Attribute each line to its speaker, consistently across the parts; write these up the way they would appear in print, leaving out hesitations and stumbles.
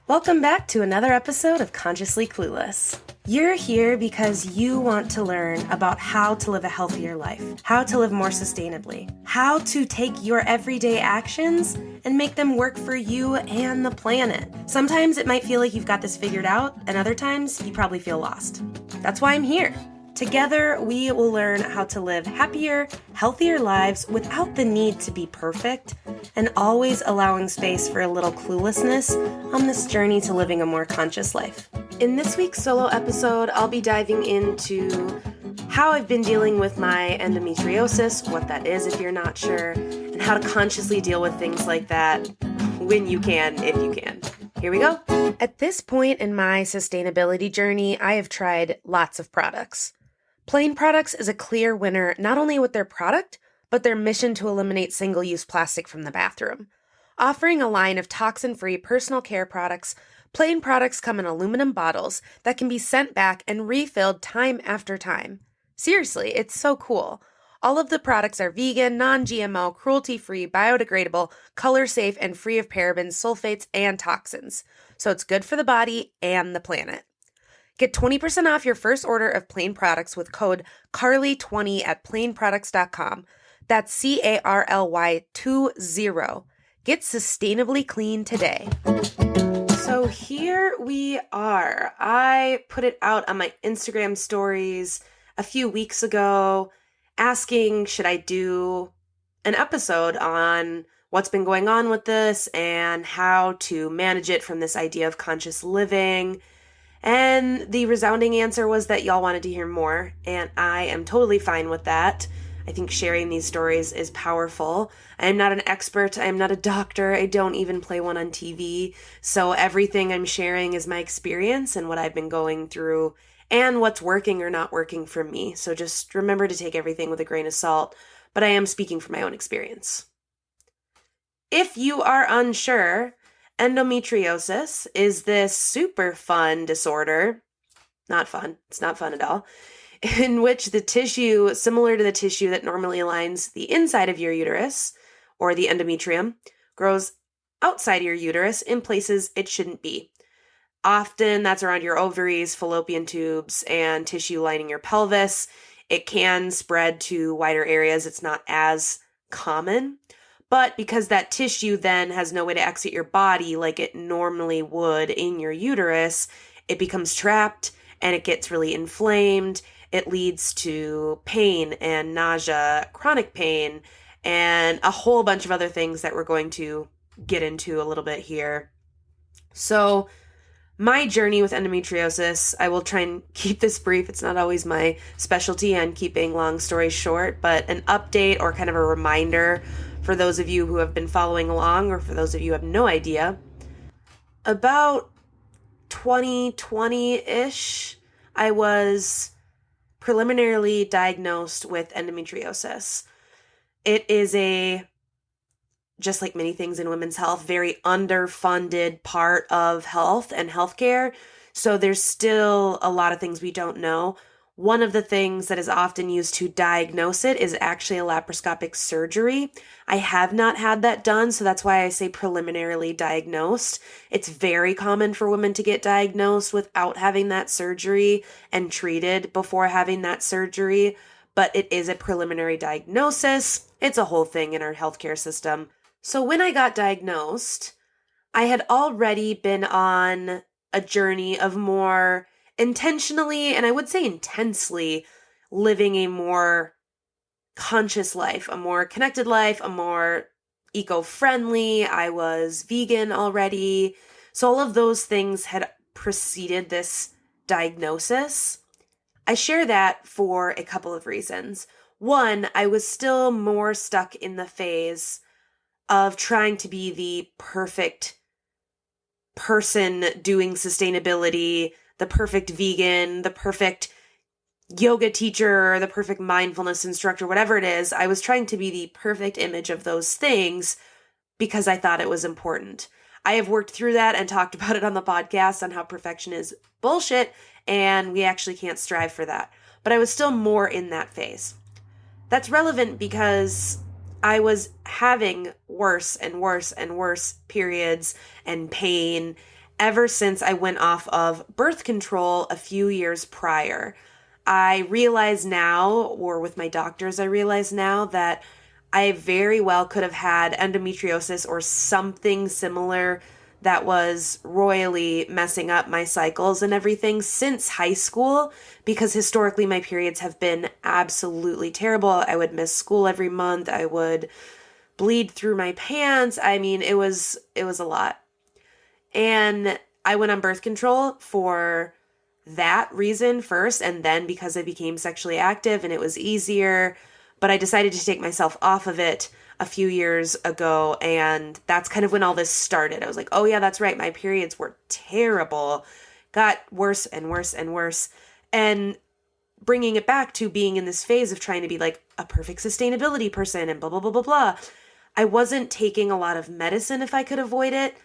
Speaker 1: Welcome back to another episode of Consciously Clueless. You're here because you want to learn about how to live a healthier life, how to live more sustainably, how to take your everyday actions and make them work for you and the planet. Sometimes it might feel like you've got this figured out, and other times you probably feel lost. That's why I'm here. Together, we will learn how to live happier, healthier lives without the need to be perfect, and always allowing space for a little cluelessness on this journey to living a more conscious life. In this week's solo episode, I'll be diving into how I've been dealing with my endometriosis, what that is if you're not sure, and how to consciously deal with things like that when you can, if you can. Here we go. At this point in my sustainability journey, I have tried lots of products. Plain Products is a clear winner not only with their product, but their mission to eliminate single-use plastic from the bathroom. Offering a line of toxin-free personal care products, Plain Products come in aluminum bottles that can be sent back and refilled time after time. Seriously, it's so cool. All of the products are vegan, non-GMO, cruelty-free, biodegradable, color-safe, and free of parabens, sulfates, and toxins. So it's good for the body and the planet. Get 20% off your first order of Plain Products with code CARLY20 at plainproducts.com. That's CARLY20. Get sustainably clean today. So here we are. I put it out on my Instagram stories a few weeks ago asking, should I do an episode on what's been going on with this and how to manage it from this idea of conscious living. And the resounding answer was that y'all wanted to hear more, and I am totally fine with that. I think sharing these stories is powerful. I am not an expert. I am not a doctor. I don't even play one on TV. So everything I'm sharing is my experience and what I've been going through and what's working or not working for me. So just remember to take everything with a grain of salt, but I am speaking from my own experience. If you are unsure, endometriosis is this super fun disorder, not fun, it's not fun at all, in which the tissue, similar to the tissue that normally lines the inside of your uterus, or the endometrium, grows outside your uterus in places it shouldn't be. Often that's around your ovaries, fallopian tubes, and tissue lining your pelvis. It can spread to wider areas. It's not as common. But because that tissue then has no way to exit your body like it normally would in your uterus, it becomes trapped and it gets really inflamed. It leads to pain and nausea, chronic pain, and a whole bunch of other things that we're going to get into a little bit here. So my journey with endometriosis, I will try and keep this brief. It's not always my specialty on keeping long stories short, but an update or kind of a reminder for those of you who have been following along, or for those of you who have no idea. About 2020-ish, I was preliminarily diagnosed with endometriosis. It is just like many things in women's health, very underfunded part of health and healthcare. So there's still a lot of things we don't know. One of the things that is often used to diagnose it is actually a laparoscopic surgery. I have not had that done, so that's why I say preliminarily diagnosed. It's very common for women to get diagnosed without having that surgery and treated before having that surgery, but it is a preliminary diagnosis. It's a whole thing in our healthcare system. So when I got diagnosed, I had already been on a journey of more intentionally, and I would say intensely, living a more conscious life, a more connected life, a more eco-friendly. I was vegan already. So all of those things had preceded this diagnosis. I share that for a couple of reasons. One, I was still more stuck in the phase of trying to be the perfect person doing sustainability, the perfect vegan, the perfect yoga teacher, the perfect mindfulness instructor, whatever it is. I was trying to be the perfect image of those things because I thought it was important. I have worked through that and talked about it on the podcast on how perfection is bullshit and we actually can't strive for that. But I was still more in that phase. That's relevant because I was having worse and worse and worse periods and pain ever since I went off of birth control a few years prior. I realize now, or with my doctors, I realize now that I very well could have had endometriosis or something similar that was royally messing up my cycles and everything since high school, because historically my periods have been absolutely terrible. I would miss school every month. I would bleed through my pants. I mean, it was a lot. And I went on birth control for that reason first, and then because I became sexually active and it was easier. But I decided to take myself off of it a few years ago, and that's kind of when all this started. I was like, oh yeah, that's right. My periods were terrible, got worse and worse and worse. And bringing it back to being in this phase of trying to be like a perfect sustainability person and blah, blah, blah, blah, blah. I wasn't taking a lot of medicine if I could avoid it.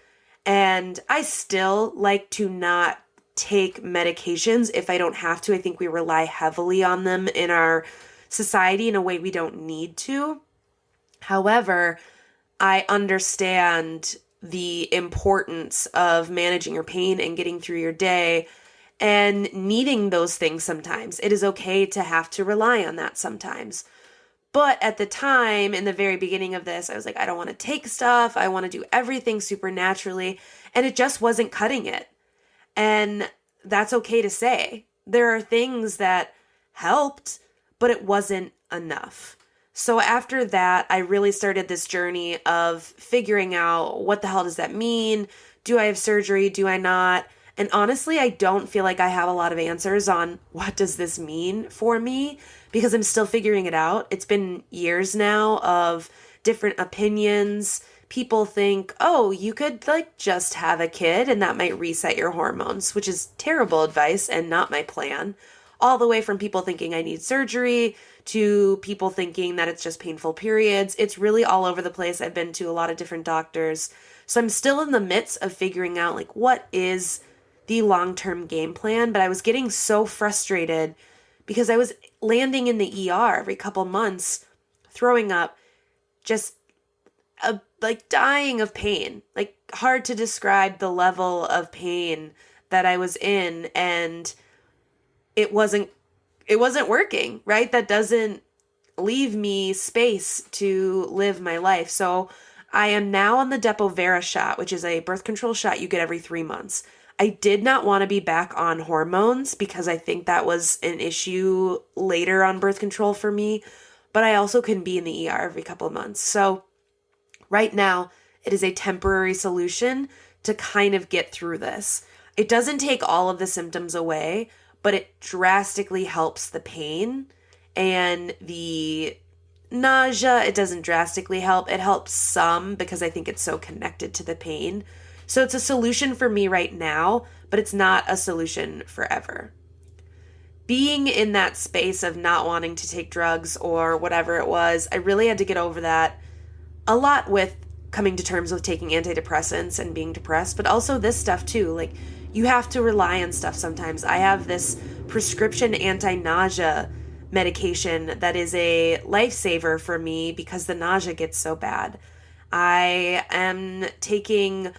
Speaker 1: And I still like to not take medications if I don't have to. I think we rely heavily on them in our society in a way we don't need to. However, I understand the importance of managing your pain and getting through your day and needing those things sometimes. It is okay to have to rely on that sometimes. But at the time, in the very beginning of this, I was like, I don't want to take stuff. I want to do everything supernaturally. And it just wasn't cutting it. And that's okay to say. There are things that helped, but it wasn't enough. So after that, I really started this journey of figuring out, what the hell does that mean? Do I have surgery? Do I not? And honestly, I don't feel like I have a lot of answers on what does this mean for me, because I'm still figuring it out. It's been years now of different opinions. People think, oh, you could like just have a kid and that might reset your hormones, which is terrible advice and not my plan. All the way from people thinking I need surgery to people thinking that it's just painful periods. It's really all over the place. I've been to a lot of different doctors. So I'm still in the midst of figuring out like what is the long-term game plan, but I was getting so frustrated because I was landing in the ER every couple months, throwing up, just like dying of pain, like hard to describe the level of pain that I was in, and it wasn't working, right? That doesn't leave me space to live my life. So I am now on the Depo-Vera shot, which is a birth control shot you get every 3 months. I did not want to be back on hormones because I think that was an issue later on birth control for me, but I also couldn't be in the ER every couple of months. So right now, it is a temporary solution to kind of get through this. It doesn't take all of the symptoms away, but it drastically helps the pain and the nausea. It doesn't drastically help. It helps some because I think it's so connected to the pain. So it's a solution for me right now, but it's not a solution forever. Being in that space of not wanting to take drugs or whatever it was, I really had to get over that a lot with coming to terms with taking antidepressants and being depressed, but also this stuff too. Like, you have to rely on stuff sometimes. I have this prescription anti-nausea medication that is a lifesaver for me because the nausea gets so bad. I am taking,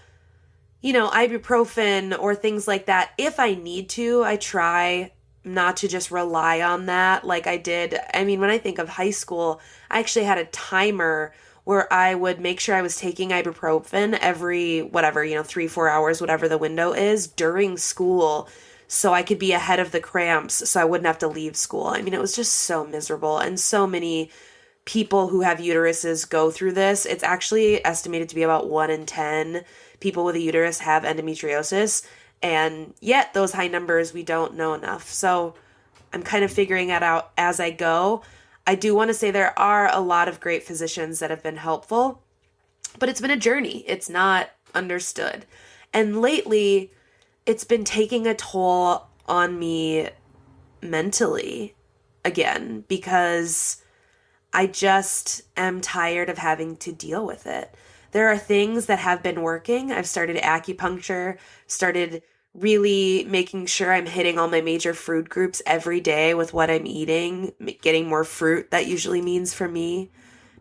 Speaker 1: ibuprofen or things like that. If I need to, I try not to just rely on that like I did. I mean, when I think of high school, I actually had a timer where I would make sure I was taking ibuprofen every, 3-4 hours, whatever the window is, during school, so I could be ahead of the cramps, so I wouldn't have to leave school. I mean, it was just so miserable, and so many people who have uteruses go through this. It's actually estimated to be about 1 in 10 people with a uterus have endometriosis, and yet those high numbers, we don't know enough. So I'm kind of figuring that out as I go. I do want to say there are a lot of great physicians that have been helpful, but it's been a journey. It's not understood. And lately, it's been taking a toll on me mentally again, because I just am tired of having to deal with it. There are things that have been working. I've started acupuncture, started really making sure I'm hitting all my major food groups every day with what I'm eating, getting more fruit, that usually means for me,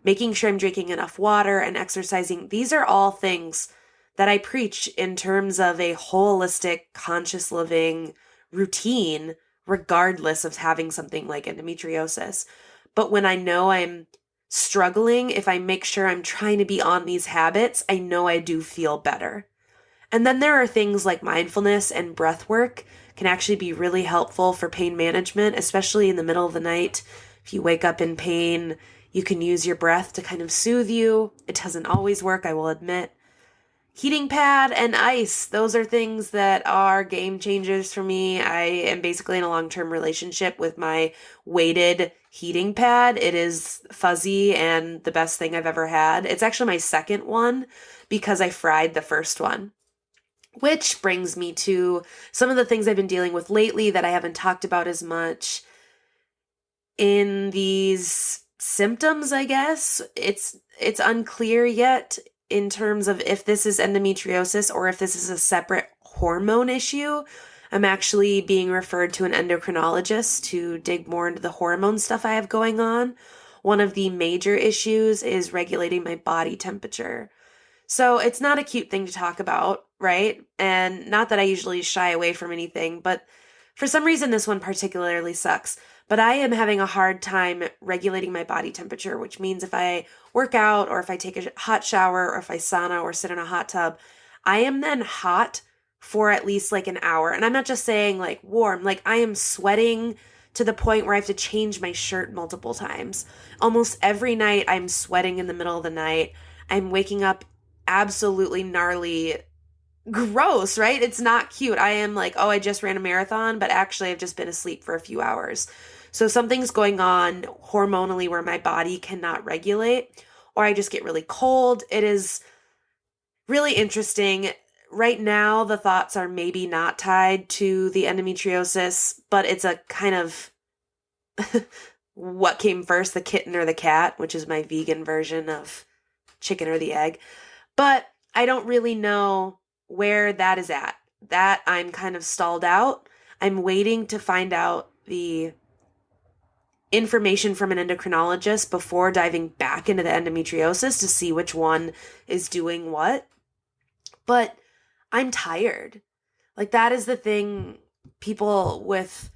Speaker 1: making sure I'm drinking enough water and exercising. These are all things that I preach in terms of a holistic, conscious living routine, regardless of having something like endometriosis. But when I know I'm struggling, if I make sure I'm trying to be on these habits, I know I do feel better. And then there are things like mindfulness and breath work can actually be really helpful for pain management, especially in the middle of the night. If you wake up in pain, you can use your breath to kind of soothe you. It doesn't always work, I will admit. Heating pad and ice, those are things that are game changers for me. I am basically in a long-term relationship with my weighted heating pad. It is fuzzy and the best thing I've ever had. It's actually my second one because I fried the first one. Which brings me to some of the things I've been dealing with lately that I haven't talked about as much. In these symptoms, I guess, it's unclear yet in terms of if this is endometriosis or if this is a separate hormone issue. I'm actually being referred to an endocrinologist to dig more into the hormone stuff I have going on. One of the major issues is regulating my body temperature. So it's not a cute thing to talk about, right? And not that I usually shy away from anything, but for some reason this one particularly sucks. But I am having a hard time regulating my body temperature, which means if I work out or if I take a hot shower or if I sauna or sit in a hot tub, I am then hot for at least like an hour. And I'm not just saying like warm, like I am sweating to the point where I have to change my shirt multiple times. Almost every night I'm sweating in the middle of the night. I'm waking up absolutely gnarly, gross, right? It's not cute. I am like, oh, I just ran a marathon, but actually I've just been asleep for a few hours. So something's going on hormonally where my body cannot regulate, or I just get really cold. It is really interesting. Right now, the thoughts are maybe not tied to the endometriosis, but it's a kind of what came first, the kitten or the cat, which is my vegan version of chicken or the egg. But I don't really know where that is at. That I'm kind of stalled out. I'm waiting to find out the information from an endocrinologist before diving back into the endometriosis to see which one is doing what. But I'm tired. Like that is the thing people with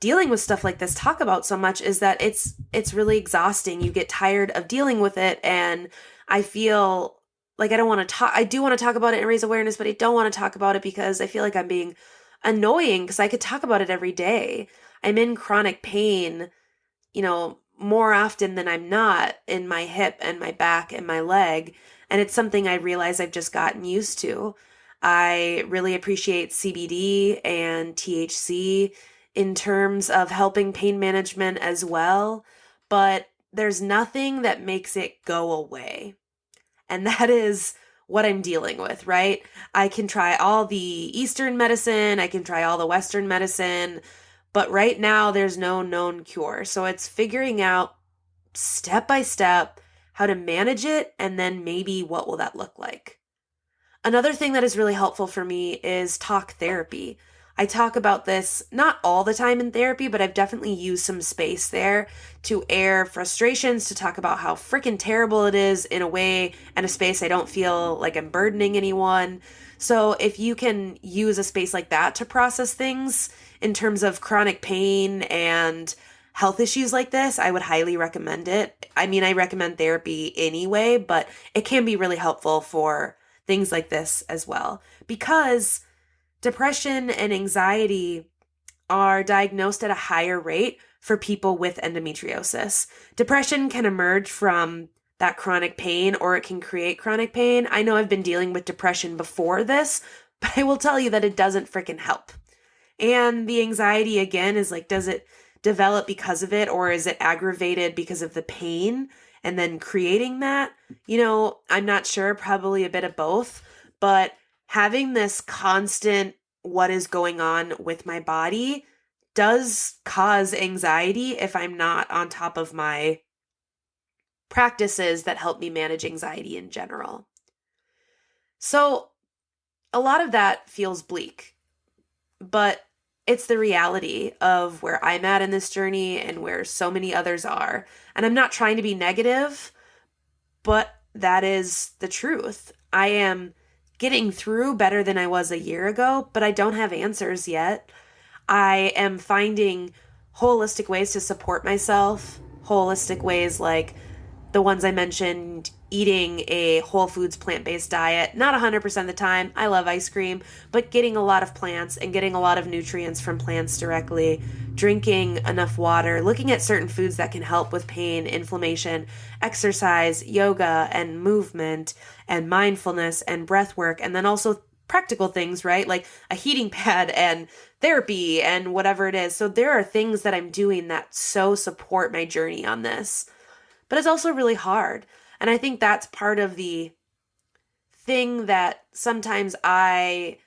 Speaker 1: dealing with stuff like this talk about so much, is that it's really exhausting. You get tired of dealing with it, and I feel like I don't want to talk. I do want to talk about it and raise awareness, but I don't want to talk about it because I feel like I'm being annoying because I could talk about it every day. I'm in chronic pain, more often than I'm not in my hip and my back and my leg. And it's something I realize I've just gotten used to. I really appreciate CBD and THC in terms of helping pain management as well, but there's nothing that makes it go away. And that is what I'm dealing with, right? I can try all the Eastern medicine, I can try all the Western medicine, but right now there's no known cure. So it's figuring out step by step how to manage it, and then maybe what will that look like. Another thing that is really helpful for me is talk therapy. I talk about this not all the time in therapy, but I've definitely used some space there to air frustrations, to talk about how freaking terrible it is in a way and a space I don't feel like I'm burdening anyone. So if you can use a space like that to process things in terms of chronic pain and health issues like this, I would highly recommend it. I mean, I recommend therapy anyway, but it can be really helpful for things like this as well, because depression and anxiety are diagnosed at a higher rate for people with endometriosis. Depression can emerge from that chronic pain, or it can create chronic pain. I know I've been dealing with depression before this, but I will tell you that it doesn't freaking help. And the anxiety, again, is like, does it develop because of it, or is it aggravated because of the pain and then creating that? I'm not sure, probably a bit of both, but having this constant what is going on with my body does cause anxiety if I'm not on top of my practices that help me manage anxiety in general. So a lot of that feels bleak, but it's the reality of where I'm at in this journey and where so many others are. And I'm not trying to be negative, but that is the truth. I am getting through better than I was a year ago, but I don't have answers yet. I am finding holistic ways to support myself, holistic ways like the ones I mentioned, eating a whole foods plant-based diet, not 100% of the time. I love ice cream, but getting a lot of plants and getting a lot of nutrients from plants directly, drinking enough water, looking at certain foods that can help with pain, inflammation, exercise, yoga, and movement, and mindfulness and breath work, and then also practical things, right? Like a heating pad and therapy and whatever it is. So there are things that I'm doing that so support my journey on this. But it's also really hard. And I think that's part of the thing that sometimes I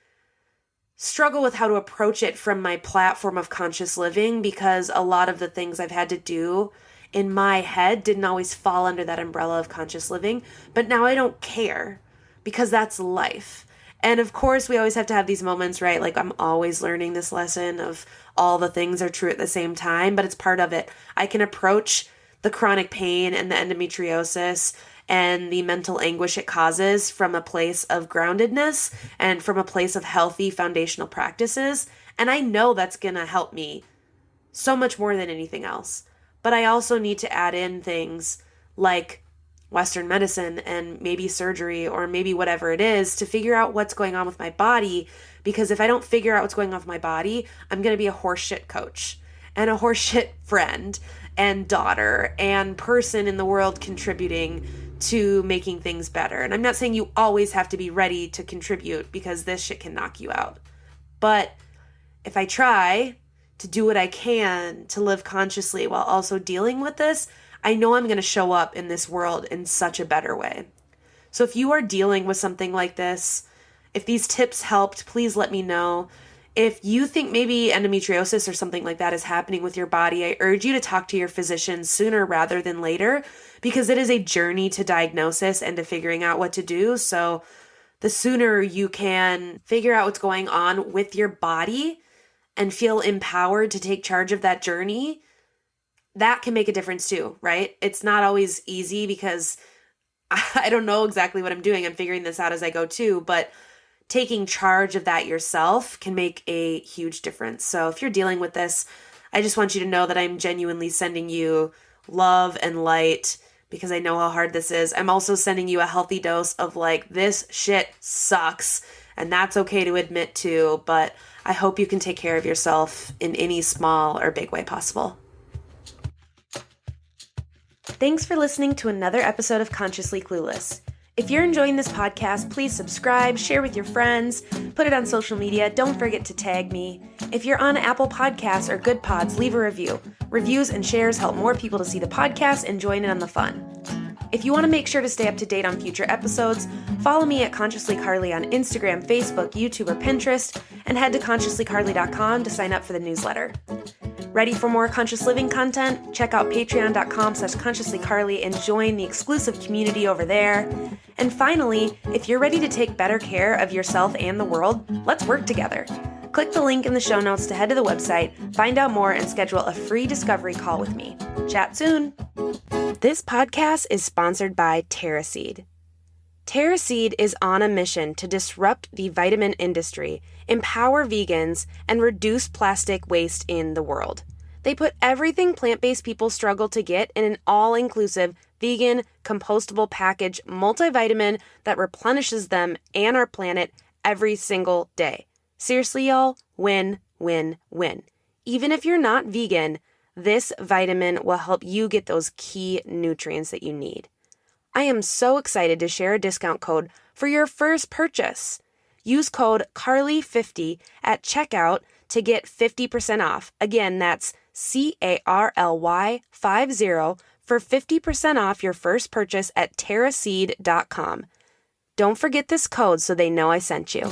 Speaker 1: struggle with how to approach it from my platform of conscious living, because a lot of the things I've had to do in my head didn't always fall under that umbrella of conscious living. But now I don't care, because that's life. And of course, we always have to have these moments, right? Like I'm always learning this lesson of all the things are true at the same time, but it's part of it. I can approach the chronic pain and the endometriosis and the mental anguish it causes from a place of groundedness and from a place of healthy foundational practices. And I know that's going to help me so much more than anything else. But I also need to add in things like Western medicine and maybe surgery or maybe whatever it is to figure out what's going on with my body. Because if I don't figure out what's going on with my body, I'm going to be a horseshit coach and a horseshit friend and daughter and person in the world contributing to making things better. And I'm not saying you always have to be ready to contribute, because this shit can knock you out. But if I try to do what I can to live consciously while also dealing with this, I know I'm going to show up in this world in such a better way. So if you are dealing with something like this, if these tips helped, please let me know. If you think maybe endometriosis or something like that is happening with your body, I urge you to talk to your physician sooner rather than later, because it is a journey to diagnosis and to figuring out what to do. So the sooner you can figure out what's going on with your body and feel empowered to take charge of that journey, that can make a difference too, right? It's not always easy because I don't know exactly what I'm doing. I'm figuring this out as I go too, but taking charge of that yourself can make a huge difference. So if you're dealing with this, I just want you to know that I'm genuinely sending you love and light, because I know how hard this is. I'm also sending you a healthy dose of like, this shit sucks, and that's okay to admit to, but I hope you can take care of yourself in any small or big way possible. Thanks for listening to another episode of Consciously Clueless. If you're enjoying this podcast, please subscribe, share with your friends, put it on social media. Don't forget to tag me. If you're on Apple Podcasts or Good Pods, leave a review. Reviews and shares help more people to see the podcast and join in on the fun. If you want to make sure to stay up to date on future episodes, follow me at Consciously Carly on Instagram, Facebook, YouTube, or Pinterest, and head to consciouslycarly.com to sign up for the newsletter. Ready for more conscious living content? Check out patreon.com/consciouslycarly and join the exclusive community over there. And finally, if you're ready to take better care of yourself and the world, let's work together. Click the link in the show notes to head to the website, find out more, and schedule a free discovery call with me. Chat soon. This podcast is sponsored by TerraSeed. TerraSeed is on a mission to disrupt the vitamin industry, empower vegans, and reduce plastic waste in the world. They put everything plant-based people struggle to get in an all-inclusive, vegan, compostable package multivitamin that replenishes them and our planet every single day. Seriously, y'all, win, win, win. Even if you're not vegan, this vitamin will help you get those key nutrients that you need. I am so excited to share a discount code for your first purchase. Use code CARLY50 at checkout to get 50% off. Again, that's CARLY50 for 50% off your first purchase at terraseed.com. Don't forget this code so they know I sent you.